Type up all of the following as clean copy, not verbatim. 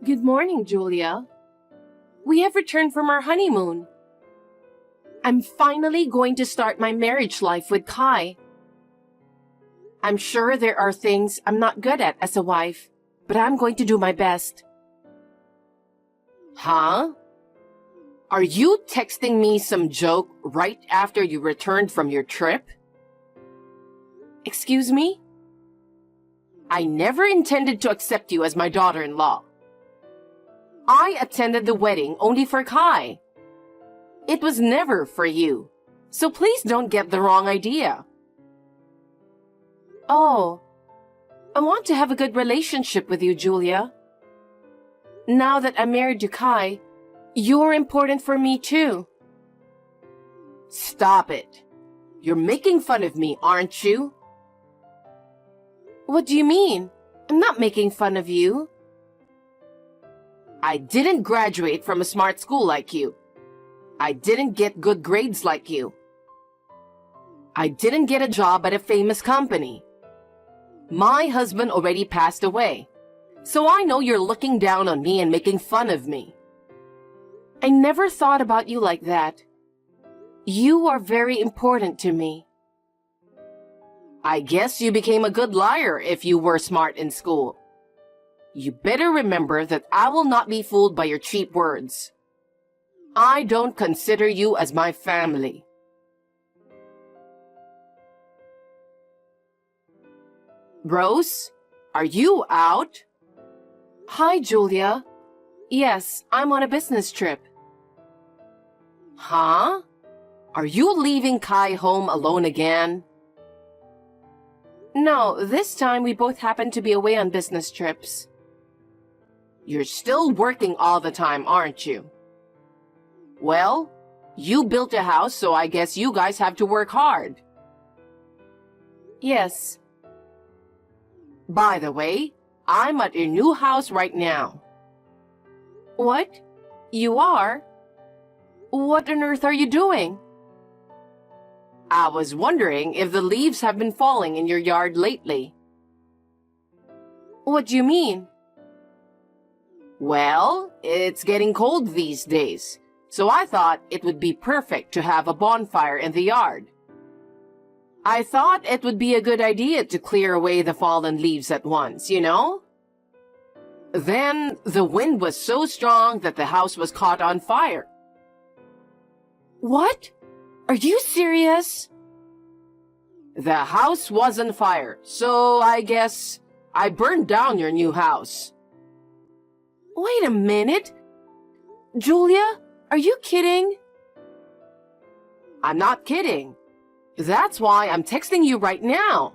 Good morning, Julia. We have returned from our honeymoon. I'm finally going to start my marriage life with Kai. I'm sure there are things I'm not good at as a wife, but I'm going to do my best. Huh? Are you texting me some joke right after you returned from your trip? Excuse me? I never intended to accept you as my daughter-in-law. I attended the wedding only for Kai. It was never for you, so please don't get the wrong idea. Oh, I want to have a good relationship with you, Julia. Now that I'm married to Kai, you're important for me too. Stop it. You're making fun of me, aren't you? What do you mean? I'm not making fun of you. I didn't graduate from a smart school like you. I didn't get good grades like you. I didn't get a job at a famous company. My husband already passed away, so I know you're looking down on me and making fun of me. I never thought about you like that. You are very important to me. I guess you became a good liar if you were smart in school. You better remember that I will not be fooled by your cheap words. I don't consider you as my family. Rose, are you out? Hi, Julia. Yes, I'm on a business trip. Huh? Are you leaving Kai home alone again? No, this time we both happen to be away on business trips. You're still working all the time, aren't you? Well, you built a house, so I guess you guys have to work hard. Yes. By the way, I'm at your new house right now. What? You are? What on earth are you doing? I was wondering if the leaves have been falling in your yard lately. What do you mean? Well, it's getting cold these days, so I thought it would be perfect to have a bonfire in the yard. I thought it would be a good idea to clear away the fallen leaves at once, you know? Then the wind was so strong that the house was caught on fire. What? Are you serious? The house was on fire, so I guess I burned down your new house. Wait a minute. Julia, are you kidding? I'm not kidding. That's why I'm texting you right now.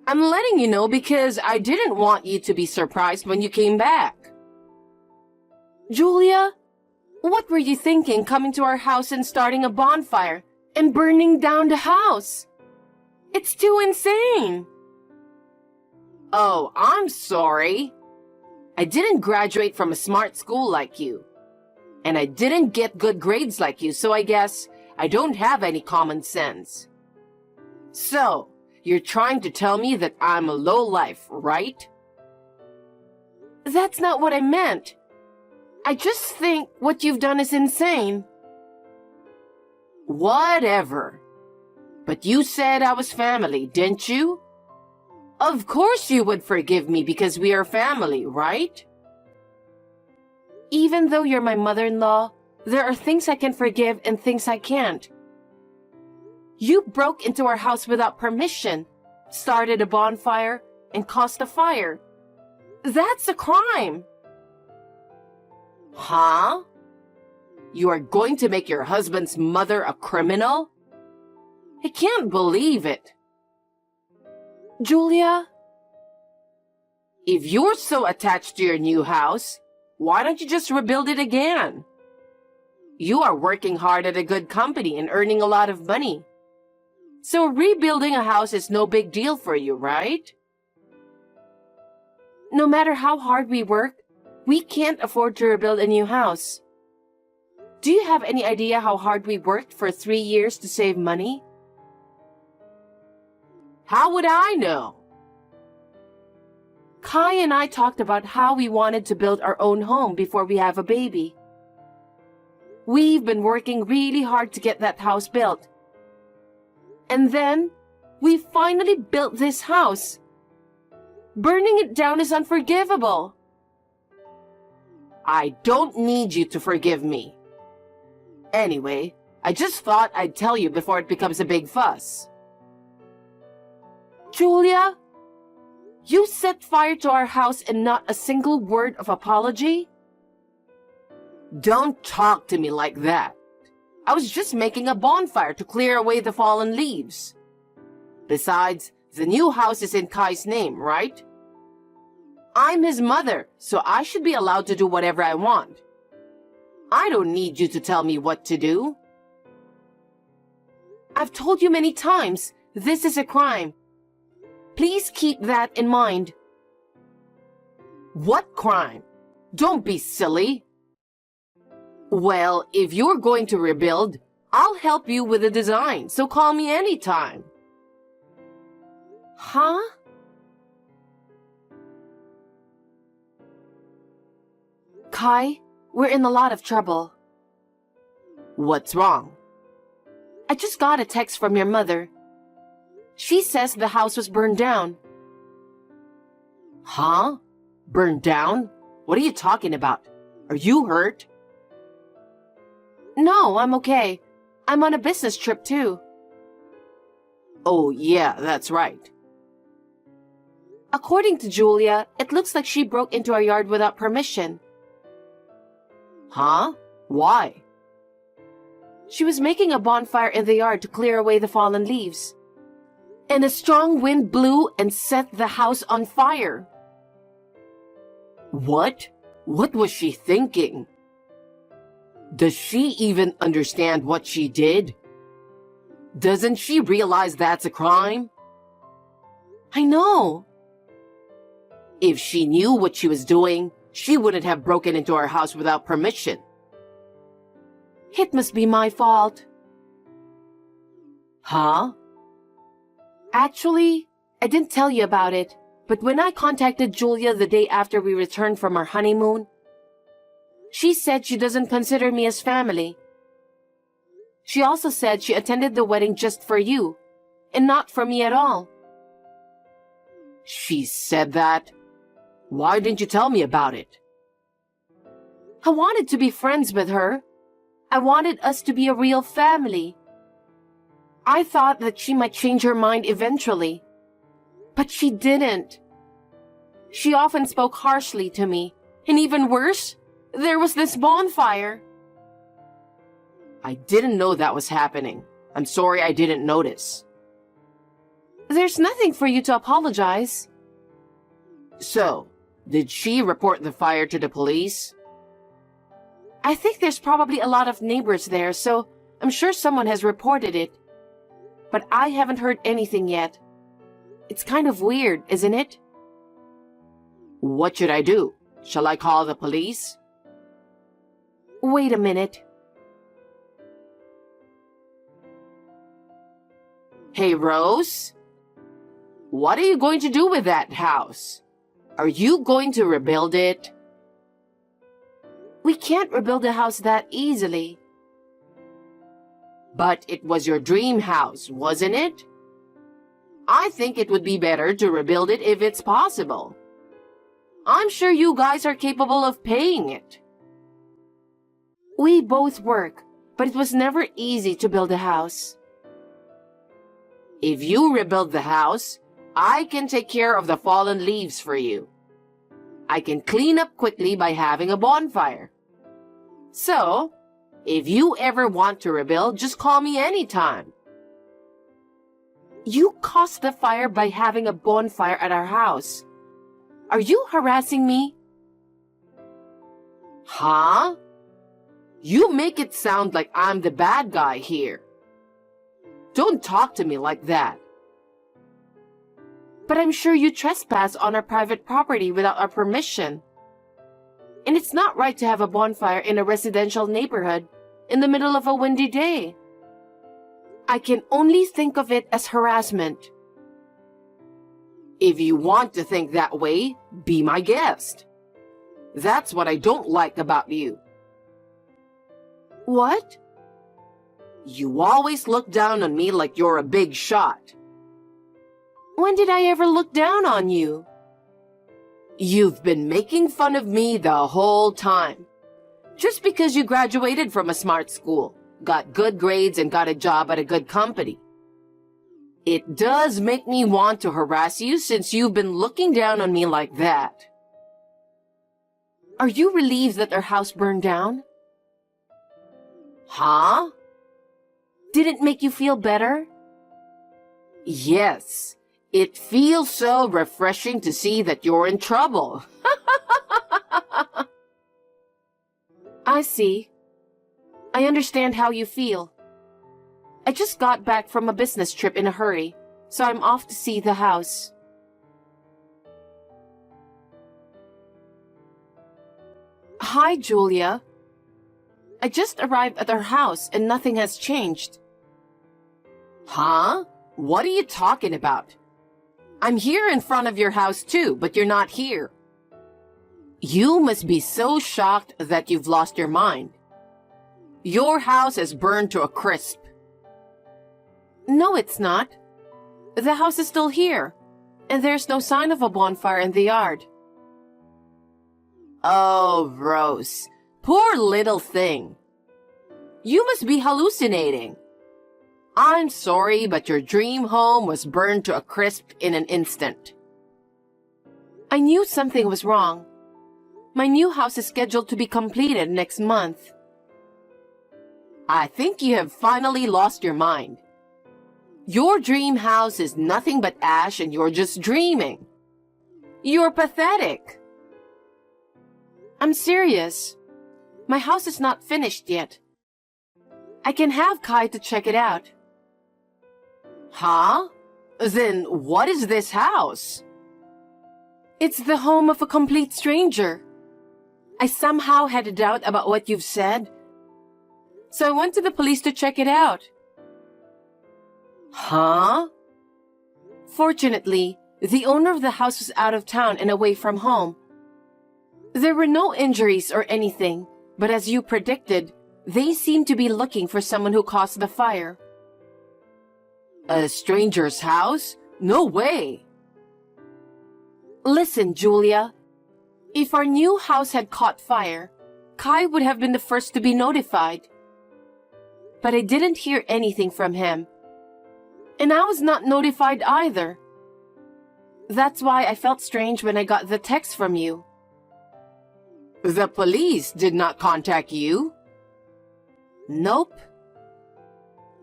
I'm letting you know because I didn't want you to be surprised when you came back. Julia, what were you thinking coming to our house and starting a bonfire and burning down the house? It's too insane. Oh, I'm sorry. I didn't graduate from a smart school like you. And I didn't get good grades like you, so I guess I don't have any common sense. So, you're trying to tell me that I'm a lowlife, right? That's not what I meant. I just think what you've done is insane. Whatever. But you said I was family, didn't you? Of course you would forgive me because we are family, right? Even though you're my mother-in-law, there are things I can forgive and things I can't. You broke into our house without permission, started a bonfire, and caused a fire. That's a crime. Huh? You are going to make your husband's mother a criminal? I can't believe it. Julia? If you're so attached to your new house, why don't you just rebuild it again? You are working hard at a good company and earning a lot of money. So rebuilding a house is no big deal for you, right? No matter how hard we work, we can't afford to rebuild a new house. Do you have any idea how hard we worked for 3 years to save money? How would I know? Kai and I talked about how we wanted to build our own home before we have a baby. We've been working really hard to get that house built. And then, we finally built this house. Burning it down is unforgivable. I don't need you to forgive me. Anyway, I just thought I'd tell you before it becomes a big fuss. Julia, you set fire to our house and not a single word of apology? Don't talk to me like that. I was just making a bonfire to clear away the fallen leaves. Besides, the new house is in Kai's name, right? I'm his mother, so I should be allowed to do whatever I want. I don't need you to tell me what to do. I've told you many times, this is a crime. Please keep that in mind. What crime? Don't be silly. Well, if you're going to rebuild, I'll help you with the design, so call me anytime. Huh? Kai, we're in a lot of trouble. What's wrong? I just got a text from your mother. She says the house was burned down. Huh? Burned down? What are you talking about? Are you hurt? No, I'm okay. I'm on a business trip too. Oh, yeah, that's right. According to Julia, it looks like she broke into our yard without permission. Huh? Why? She was making a bonfire in the yard to clear away the fallen leaves. And a strong wind blew and set the house on fire. What? What was she thinking? Does she even understand what she did? Doesn't she realize that's a crime? I know. If she knew what she was doing, she wouldn't have broken into our house without permission. It must be my fault. Huh? Actually, I didn't tell you about it, but when I contacted Julia the day after we returned from our honeymoon, she said she doesn't consider me as family. She also said she attended the wedding just for you, and not for me at all. She said that? Why didn't you tell me about it? I wanted to be friends with her. I wanted us to be a real family. I thought that she might change her mind eventually. But she didn't. She often spoke harshly to me, and even worse, there was this bonfire. I didn't know that was happening. I'm sorry I didn't notice. There's nothing for you to apologize. So, did she report the fire to the police? I think there's probably a lot of neighbors there, so I'm sure someone has reported it. But I haven't heard anything yet. It's kind of weird, isn't it? What should I do? Shall I call the police? Wait a minute. Hey, Rose? What are you going to do with that house? Are you going to rebuild it? We can't rebuild a house that easily. But it was your dream house, wasn't it? I think it would be better to rebuild it if it's possible. I'm sure you guys are capable of paying it. We both work, but it was never easy to build a house. If you rebuild the house, I can take care of the fallen leaves for you. I can clean up quickly by having a bonfire. So, if you ever want to rebuild, just call me anytime. You caused the fire by having a bonfire at our house. Are you harassing me? Huh? You make it sound like I'm the bad guy here. Don't talk to me like that. But I'm sure you trespass on our private property without our permission. And it's not right to have a bonfire in a residential neighborhood in the middle of a windy day. I can only think of it as harassment. If you want to think that way, be my guest. That's what I don't like about you. What? You always look down on me like you're a big shot. When did I ever look down on you? You've been making fun of me the whole time. Just because you graduated from a smart school, got good grades, and got a job at a good company. It does make me want to harass you since you've been looking down on me like that. Are you relieved that our house burned down? Huh? Did it make you feel better? Yes. It feels so refreshing to see that you're in trouble. I see. I understand how you feel. I just got back from a business trip in a hurry, so I'm off to see the house. Hi, Julia. I just arrived at our house and nothing has changed. Huh? What are you talking about? I'm here in front of your house too, but you're not here. You must be so shocked that you've lost your mind. Your house is burned to a crisp. No, it's not. The house is still here, and there's no sign of a bonfire in the yard. Oh, Rose, poor little thing. You must be hallucinating. I'm sorry, but your dream home was burned to a crisp in an instant. I knew something was wrong. My new house is scheduled to be completed next month. I think you have finally lost your mind. Your dream house is nothing but ash and you're just dreaming. You're pathetic. I'm serious. My house is not finished yet. I can have Kai to check it out. Huh? Then what is this house? It's the home of a complete stranger. I somehow had a doubt about what you've said, so I went to the police to check it out. Huh? Fortunately, the owner of the house was out of town and away from home. There were no injuries or anything, but as you predicted, they seemed to be looking for someone who caused the fire. A stranger's house? No way! Listen, Julia. If our new house had caught fire, Kai would have been the first to be notified. But I didn't hear anything from him. And I was not notified either. That's why I felt strange when I got the text from you. The police did not contact you? Nope.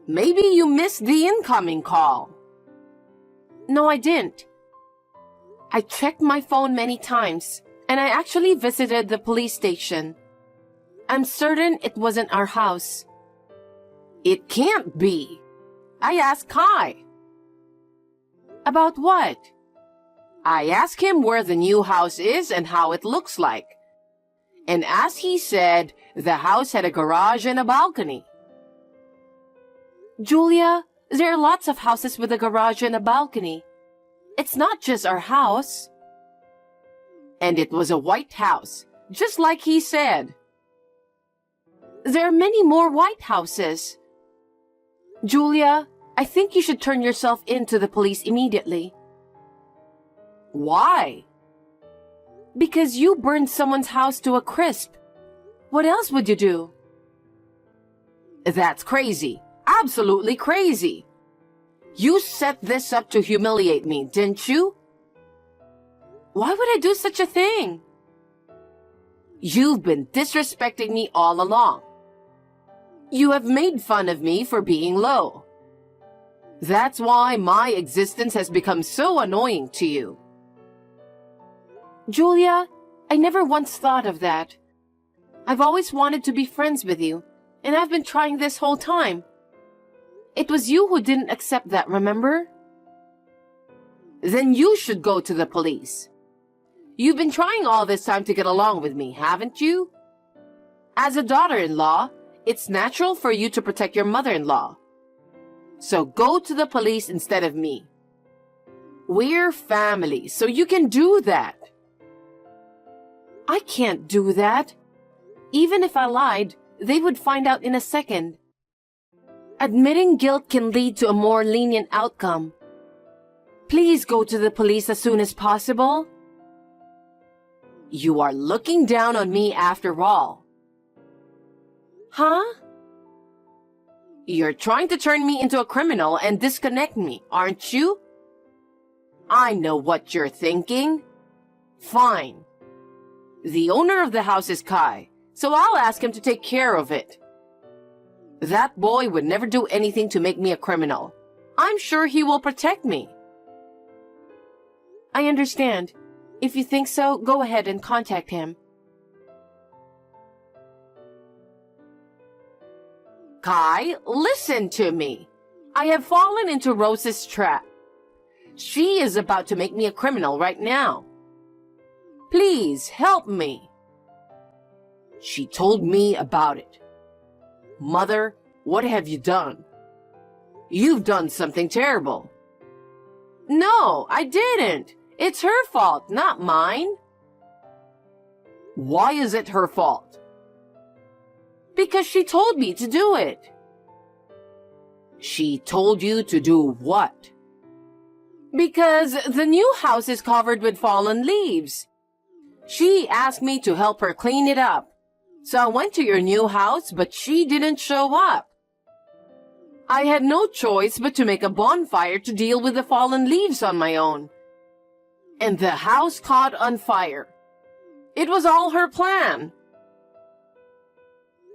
Maybe you missed the incoming call. No, I didn't. I checked my phone many times, and I actually visited the police station. I'm certain it wasn't our house. It can't be. I asked Kai. About what? I asked him where the new house is and how it looks like. And as he said, the house had a garage and a balcony. Julia, there are lots of houses with a garage and a balcony. It's not just our house. And it was a white house, just like he said. There are many more white houses. Julia, I think you should turn yourself in to the police immediately. Why? Because you burned someone's house to a crisp. What else would you do? That's crazy. Absolutely crazy. You set this up to humiliate me, didn't you? Why would I do such a thing? You've been disrespecting me all along. You have made fun of me for being low. That's why my existence has become so annoying to you. Julia, I never once thought of that. I've always wanted to be friends with you, and I've been trying this whole time. It was you who didn't accept that, remember? Then you should go to the police. You've been trying all this time to get along with me, haven't you? As a daughter-in-law, it's natural for you to protect your mother-in-law. So go to the police instead of me. We're family, so you can do that. I can't do that. Even if I lied, they would find out in a second. Admitting guilt can lead to a more lenient outcome. Please go to the police as soon as possible. You are looking down on me after all. Huh? You're trying to turn me into a criminal and disconnect me, aren't you? I know what you're thinking. Fine. The owner of the house is Kai, so I'll ask him to take care of it. That boy would never do anything to make me a criminal. I'm sure he will protect me. I understand. If you think so, go ahead and contact him. Kai, listen to me. I have fallen into Rose's trap. She is about to make me a criminal right now. Please help me. She told me about it. Mother, what have you done? You've done something terrible. No, I didn't. It's her fault, not mine. Why is it her fault? Because she told me to do it. She told you to do what? Because the new house is covered with fallen leaves. She asked me to help her clean it up. So I went to your new house, but she didn't show up. I had no choice but to make a bonfire to deal with the fallen leaves on my own. And the house caught on fire. It was all her plan.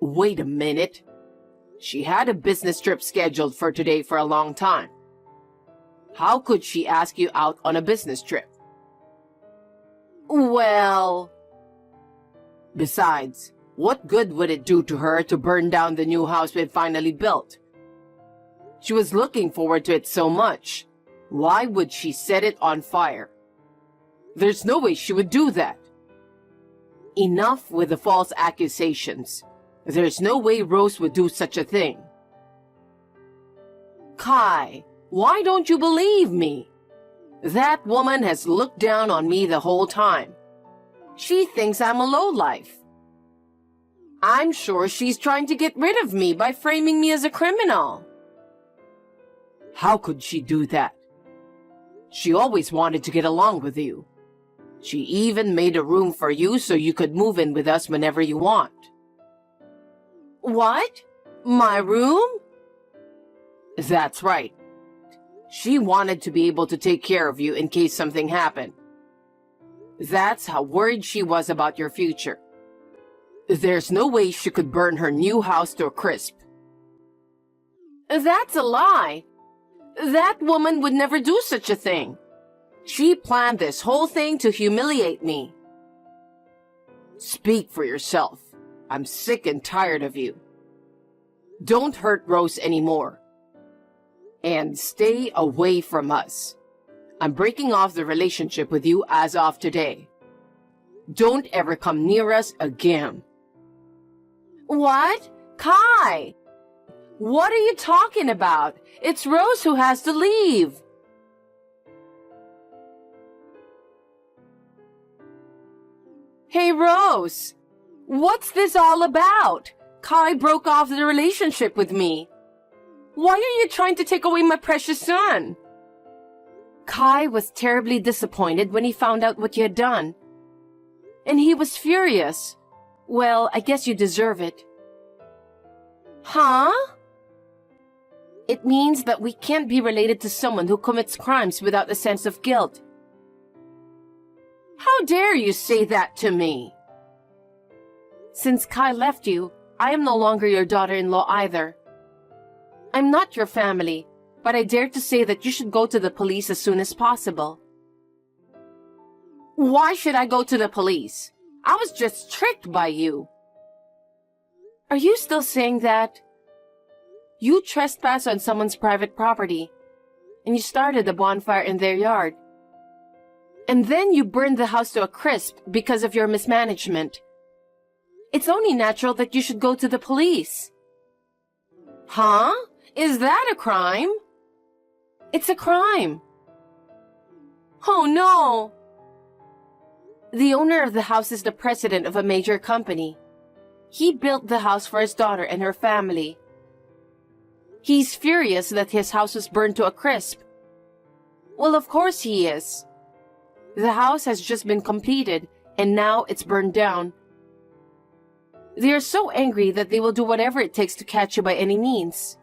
Wait a minute. She had a business trip scheduled for today for a long time. How could she ask you out on a business trip? Well... Besides, what good would it do to her to burn down the new house we've finally built? She was looking forward to it so much. Why would she set it on fire? There's no way she would do that. Enough with the false accusations. There's no way Rose would do such a thing. Kai, why don't you believe me? That woman has looked down on me the whole time. She thinks I'm a lowlife. I'm sure she's trying to get rid of me by framing me as a criminal. How could she do that? She always wanted to get along with you. She even made a room for you so you could move in with us whenever you want. What? My room? That's right. She wanted to be able to take care of you in case something happened. That's how worried she was about your future. There's no way she could burn her new house to a crisp. That's a lie. That woman would never do such a thing. She planned this whole thing to humiliate me. Speak for yourself. I'm sick and tired of you. Don't hurt Rose anymore. And stay away from us. I'm breaking off the relationship with you as of today. Don't ever come near us again. What? Kai! What are you talking about? It's Rose who has to leave. Hey, Rose! What's this all about? Kai broke off the relationship with me. Why are you trying to take away my precious son? Kai was terribly disappointed when he found out what you had done. And he was furious. Well, I guess you deserve it. Huh? It means that we can't be related to someone who commits crimes without a sense of guilt. How dare you say that to me? Since Kai left you, I am no longer your daughter-in-law either. I'm not your family, but I dare to say that you should go to the police as soon as possible. Why should I go to the police? I was just tricked by you. Are you still saying that? You trespassed on someone's private property, and you started a bonfire in their yard. And then you burned the house to a crisp because of your mismanagement. It's only natural that you should go to the police. Huh? Is that a crime? It's a crime. Oh no! The owner of the house is the president of a major company. He built the house for his daughter and her family. He's furious that his house was burned to a crisp. Well, of course he is. The house has just been completed, and now it's burned down. They are so angry that they will do whatever it takes to catch you by any means.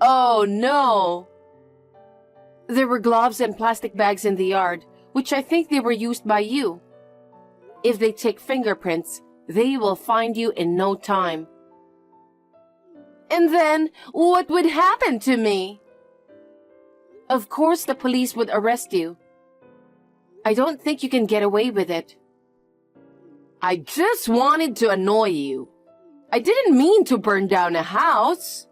Oh no! There were gloves and plastic bags in the yard, which I think they were used by you. If they take fingerprints, they will find you in no time. And then, what would happen to me? Of course the police would arrest you. I don't think you can get away with it. I just wanted to annoy you. I didn't mean to burn down a house.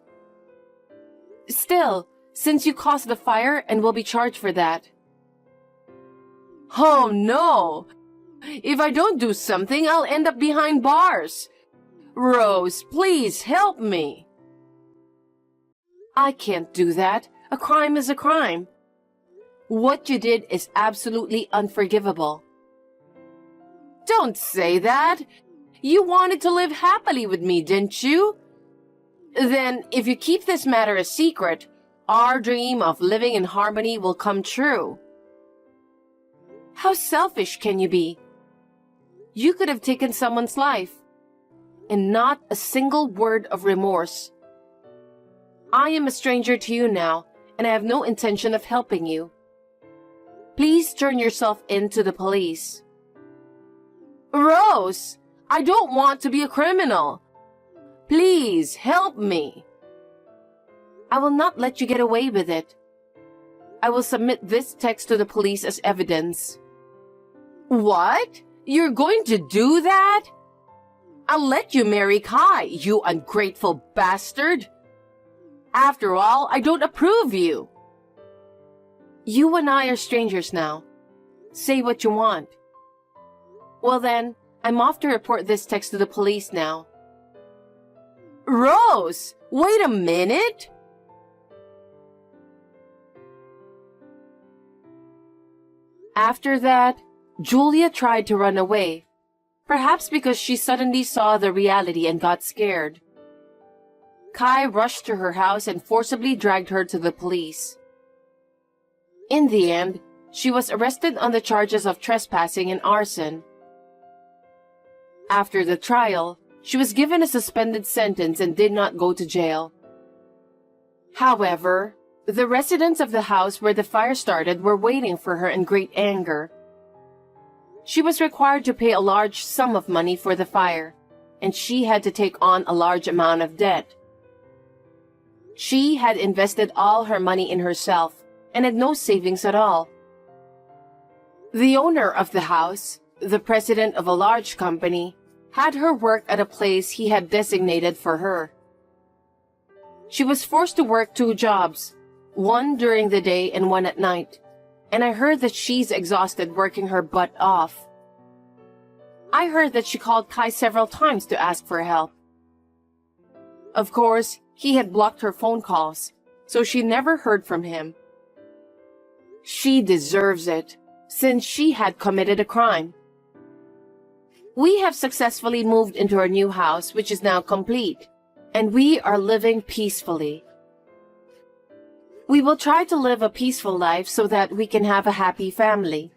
Still, since you caused the fire and will be charged for that. Oh no! If I don't do something, I'll end up behind bars. Rose, please help me. I can't do that. A crime is a crime. What you did is absolutely unforgivable. Don't say that. You wanted to live happily with me, didn't you? Then, if you keep this matter a secret, our dream of living in harmony will come true. How selfish can you be? You could have taken someone's life, and not a single word of remorse. I am a stranger to you now, and I have no intention of helping you. Please turn yourself in to the police. Rose, I don't want to be a criminal. Please help me. I will not let you get away with it. I will submit this text to the police as evidence. What? You're going to do that? I'll let you marry Kai, you ungrateful bastard. After all, I don't approve you. You and I are strangers now. Say what you want. Well then, I'm off to report this text to the police now. Rose, wait a minute. After that, Julia tried to run away, perhaps because she suddenly saw the reality and got scared. Kai rushed to her house and forcibly dragged her to the police. In the end, she was arrested on the charges of trespassing and arson. After the trial, she was given a suspended sentence and did not go to jail. However, the residents of the house where the fire started were waiting for her in great anger. She was required to pay a large sum of money for the fire, and she had to take on a large amount of debt. She had invested all her money in herself and had no savings at all. The owner of the house, the president of a large company, had her work at a place he had designated for her. She was forced to work 2 jobs, one during the day and one at night, and I heard that she's exhausted working her butt off. I heard that she called Kai several times to ask for help. Of course, he had blocked her phone calls, so she never heard from him. She deserves it, since she had committed a crime. We have successfully moved into our new house, which is now complete, and we are living peacefully. We will try to live a peaceful life so that we can have a happy family.